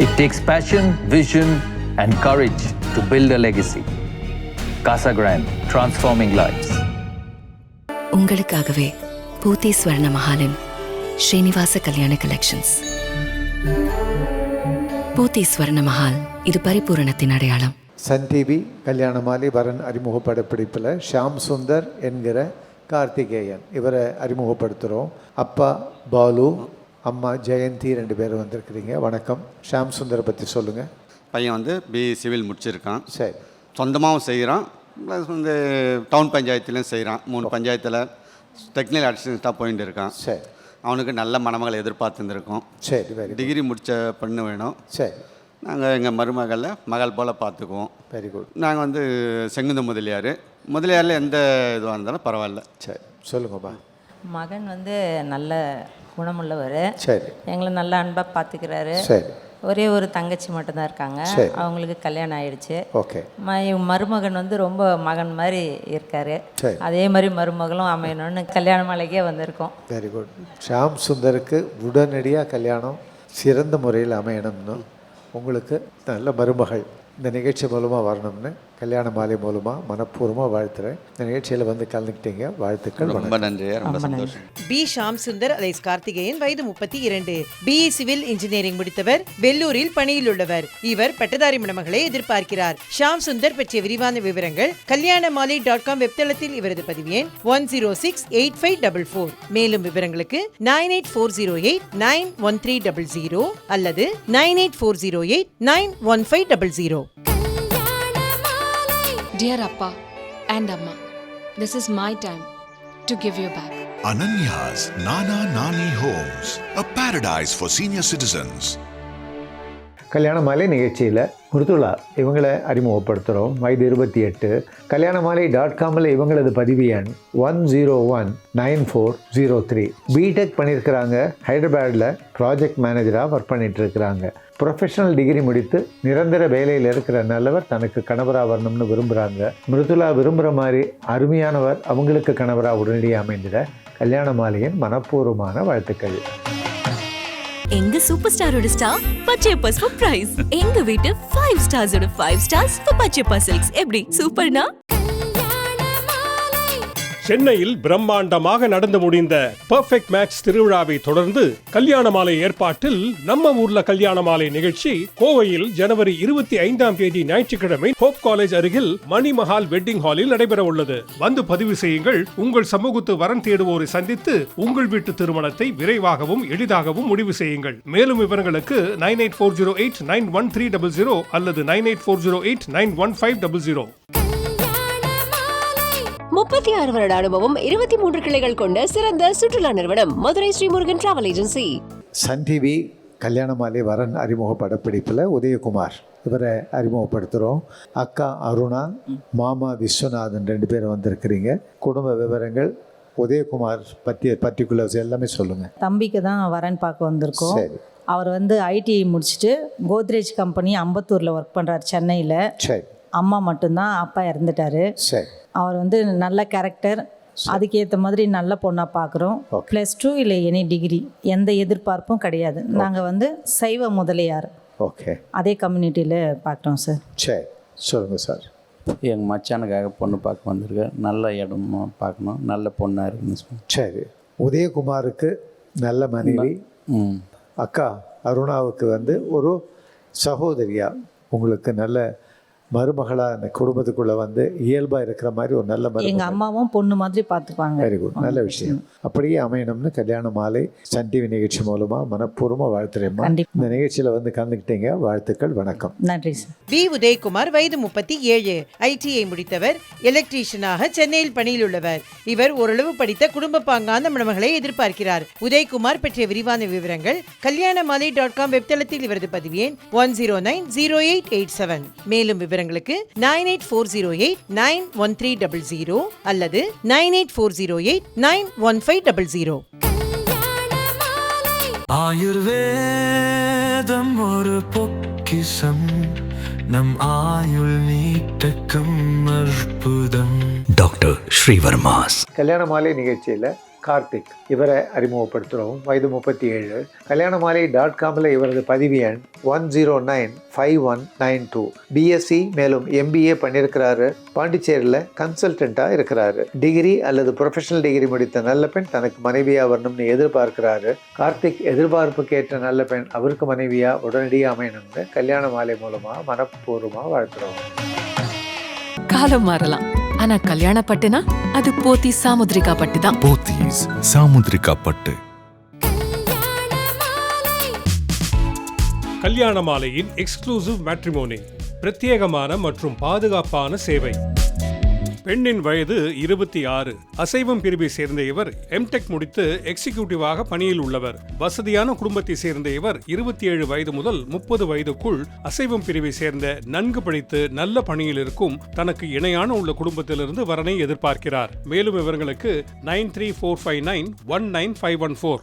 It takes passion, vision, and courage to build a legacy. Casa Grande, transforming lives. உங்களுக்காகவே பூத்தி ஸ்வர்ண மஹாலின் ஸ்ரீனிவாச கல்யாண collections. பூத்தி ஸ்வர்ண மஹால், இது பரிபூரணத்தின் அடையாளம். Sun TV Kalyanamalai வரன் அறிமுகப்படப்பிடிப்பில் ஷாம் சுந்தர் என்கிற கார்த்திகேயன் இவரை அறிமுகப்படுத்துகிறோம். அப்பா பாலு, அம்மா ஜெயந்தி, 2 பேர் வந்திருக்கிறீங்க. வணக்கம். ஷாம் சுந்தரை பற்றி சொல்லுங்கள். பையன் வந்து பிஇ சிவில் முடிச்சிருக்கான். சரி. சொந்தமாகவும் செய்கிறான், ப்ளஸ் வந்து டவுன் பஞ்சாயத்துலேயும் செய்கிறான். 3 பஞ்சாயத்தில் டெக்னிக்கல் அசிஸ்டண்ட்டாக போயிட்டு இருக்கான். சரி. அவனுக்கு நல்ல மணமகளை எதிர்பார்த்துருக்கோம். சரி. வெரி டிகிரி முடித்த பெண்ணு வேணும். சரி. நாங்கள் எங்கள் மருமகளில் மகள் போல் பார்த்துக்குவோம். Very good. நாங்கள் வந்து செங்குந்த முதலியாரில் எந்த இதுவாக இருந்தாலும் பரவாயில்ல. சரி, சொல்லுங்கப்பா. மகன் வந்து நல்ல குணமுள்ளவர். சரி. எங்களை நல்ல அன்பாக பார்த்துக்கிறாரு. சரி. ஒரே ஒரு தங்கச்சி மட்டும்தான் இருக்காங்க. அவங்களுக்கு கல்யாணம் ஆயிடுச்சு. ஓகே. மருமகன் வந்து ரொம்ப மகன் மாதிரி இருக்காரு. அதே மாதிரி மருமகளும் அமையணும்னு கல்யாண மாலைக்கே வந்திருக்கோம். Very good. ஷாம் சுந்தருக்கு உடனடியாக கல்யாணம் சிறந்த முறையில் அமையணும்னு, உங்களுக்கு நல்ல மருமகள் இந்த நிகழ்ச்சி மூலமாக வரணும்னு கல்யாண மாலை மூலமாக மனப்பூர்வமாக வாழ்த்துறேன். இந்த நிகழ்ச்சியில் வந்து கலந்துக்கிட்டீங்க, வாழ்த்துக்கள். ரொம்ப நன்றி, ரொம்ப சந்தோஷம். பி ஷாம் சுந்தர் அலைஸ் கார்த்திகேயன், வயது 32, பிஇ சிவில் இன்ஜினியரிங் முடித்தவர், வெள்ளூரில் பணியில் உள்ளவர். இவர் பட்டதாரி மணமகளை எதிர்பார்க்கிறார். ஷாம் சுந்தர் பற்றிய விரிவான விவரங்கள் kalyanamali.com வெப்தளத்தில் இவரது பதிவு எண் 1068544. மேலும் விவரங்களுக்கு 9840891300 அல்லது 9840891500. Dear Appa and Amma, this is my time to give you back. Ananya's Nana Nani Homes, a paradise for senior citizens. கல்யாண மாலை நிகழ்ச்சியில் மிருதுளா இவங்களை அறிமுகப்படுத்துகிறோம். வயது 28. kalyanamali.comல இவங்களது பதிவு எண் 1019403. பிடெக் பண்ணியிருக்கிறாங்க. ஹைதராபாடில் ப்ராஜெக்ட் மேனேஜராக ஒர்க் பண்ணிட்டு இருக்கிறாங்க. ப்ரொஃபஷனல் டிகிரி முடித்து நிரந்தர வேலையில் இருக்கிற நல்லவர் தனக்கு கணவராக வரணும்னு விரும்புகிறாங்க. மிருதுளா விரும்புகிற மாதிரி அருமையானவர் அவங்களுக்கு கணவராக உடனடியாக அமைந்திட கல்யாண மாலையின் மனப்பூர்வமான வாழ்த்துக்கள். எங்க சூப்பர் ஸ்டாரோட ஸ்டார் பச்சையப்பா சர்ப்ரைஸ். எங்க வீட்டு 5 ஸ்டார்ஸோட 5 ஸ்டார்ஸ் for பச்சையப்பா சில்க்ஸ். எப்படி சூப்பர்னா? சென்னையில் பிரம்மாண்டமாக நடந்து முடிந்த பெர்ஃபெக்ட் மேட்ச் திருவிழாவை தொடர்ந்து கல்யாண மாலை ஏற்பாட்டில் நம்ம ஊர்ல கல்யாண மாலை நிகழ்ச்சி கோவையில் ஜனவரி 25ஆம் தேதி ஞாயிற்றுக்கிழமை ஹோப் காலேஜ் அருகில் மணிமஹால் வெட்டிங் ஹாலில் நடைபெற உள்ளது. வந்து பதிவு செய்யுங்கள். உங்கள் சமூகத்து வரன் தேடுவோரை சந்தித்து உங்கள் வீட்டு திருமணத்தை விரைவாகவும் எளிதாகவும் முடிவு செய்யுங்கள். மேலும் விவரங்களுக்கு 9840891300 அல்லது 9840891500. 36 வருட அனுபவம், 23 கிளைகள் கொண்ட சிறந்த சுற்றுலா நிறுவனம் Madurai Srimurugan travel agency. Sun TV Kalyana Malai வரன் அறிமுக படப்பிடிப்பில் உதயகுமார் இவரை அறிமுகப்படுத்துகிறோம். அக்கா அருணா, மாமா விஸ்வநாதன் 2 பேர் வந்திருக்கிறீங்க. குடும்ப விவரங்கள், உதயகுமார் பற்றிய பர்டிகுலர்ஸ் எல்லாமே சொல்லுங்கள். தம்பிக்கு தான் வரன் பார்க்க வந்திருக்கோம். சரி. அவர் வந்து ஐடிஐ முடிச்சுட்டு கோத்ரேஜ் கம்பெனி அம்பத்தூரில் ஒர்க் பண்ணுறார் சென்னையில். சரி. அம்மா மட்டும்தான், அப்பா இறந்துட்டாரு. சரி. அவர் வந்து நல்ல கேரக்டர், அதுக்கேற்ற மாதிரி நல்ல பொண்ணாக பார்க்குறோம். +2 இல்லை எனி டிகிரி, எந்த எதிர்பார்ப்பும் கிடையாது. நாங்கள் வந்து சைவ முதலியார். ஓகே. அதே கம்யூனிட்டியில் பார்க்குறோம் சார். சரி, சொல்லுங்கள் சார். எங்கள் மச்சானுக்காக பொண்ணு பார்க்க வந்திருக்கேன். நல்ல இடமா பார்க்கணும், நல்ல பொண்ணாக இருக்குன்னு சொல்லி. சரி. உதயகுமாருக்கு நல்ல மனைவி. அக்கா அருணாவுக்கு வந்து ஒரு சகோதரியா, உங்களுக்கு நல்ல மருமகளாக அந்த குடும்பத்துக்குள்ளே வந்து இயல்பாக இருக்கிற மாதிரி ஒரு நல்ல மருமகள். எங்கள் அம்மாவும் பொண்ணு மாதிரி பார்த்துப்பாங்க. வெரி குட், நல்ல விஷயம். அப்படியே அமையணும்னு கல்யாண மாலை சன் டிவி நிகழ்ச்சி மூலமாக மனப்பூர்வமாக வாழ்த்துறேம்மா. இந்த நிகழ்ச்சியில் வந்து கலந்துக்கிட்டீங்க, வாழ்த்துக்கள். வணக்கம். நன்றி சார். பி உதயகுமார், வயது 37, ஐடிஐ முடித்தவர், எலக்ட்ரீஷியனாக சென்னையில் பணியில் உள்ளவர். இவர் ஓரளவு படித்த குடும்ப பாங்கான மணமகளை எதிர்பார்க்கிறார். உதயகுமார் பற்றிய விரிவான விவரங்கள் kalyanamali.com வெப்தளத்தில் இவரது பதிவு எண் 1090887. மேலும் விவரங்களுக்கு 9840891300 அல்லது 9840891500. ஆயுர்வேதம் ஒரு பொக்கிஷம், நம் ஆயுள் நீட்டக்கும் அற்புதம். டாக்டர் ஸ்ரீவர்மாஸ். கல்யாண மாலை நிகழ்ச்சியில் கார்த்திக். இவரை அறிமுகப்படுத்துகிறோம். வயது 37. kalyanamali.comல இவரது பதிவு எண் 1095192. பிஎஸ்சி மேலும் MBA பண்ணியிருக்கிறாரு. பாண்டிச்சேரியில் கன்சல்டண்ட்டாக இருக்கிறாரு. டிகிரி அல்லது ப்ரொஃபஷனல் டிகிரி முடித்த நல்ல பெண் தனக்கு மனைவியாக வரணும்னு எதிர்பார்க்கிறாரு. கார்த்திக் எதிர்பார்ப்புக்கு ஏற்ற நல்ல பெண் அவருக்கு மனைவியாக உடனடியாக அமையணும்னு கல்யாண மாலை மூலமாக மனப்பூர்வமாக வாழ்த்துறோம். காலம் மாறலாம், ஆனா கல்யாண பட்டுனா அது போத்தி சாமுத்ரிகா பட்டு தான். போத்தீஸ் சாமுத்ரிகா பட்டு. கல்யாண மாலையின் எக்ஸ்க்ளூசிவ் மேட்ரிமோனி, பிரத்யேகமான மற்றும் பாதுகாப்பான சேவை. பெண்ணின் வயது 26. அசைவம் பிரிவை சேர்ந்த இவர் எம்டெக் முடித்து எக்ஸிகியூட்டிவாக பணியில் உள்ளவர். வசதியான குடும்பத்தை சேர்ந்த இவர் 27 வயது முதல் 30 வயதுக்குள் அசைவம் பிரிவை சேர்ந்த நன்கு படித்து நல்ல பணியில் இருக்கும் தனக்கு இணையான உள்ள குடும்பத்திலிருந்து வரனை எதிர்பார்க்கிறார். மேலும் இவர்களுக்கு 9345919514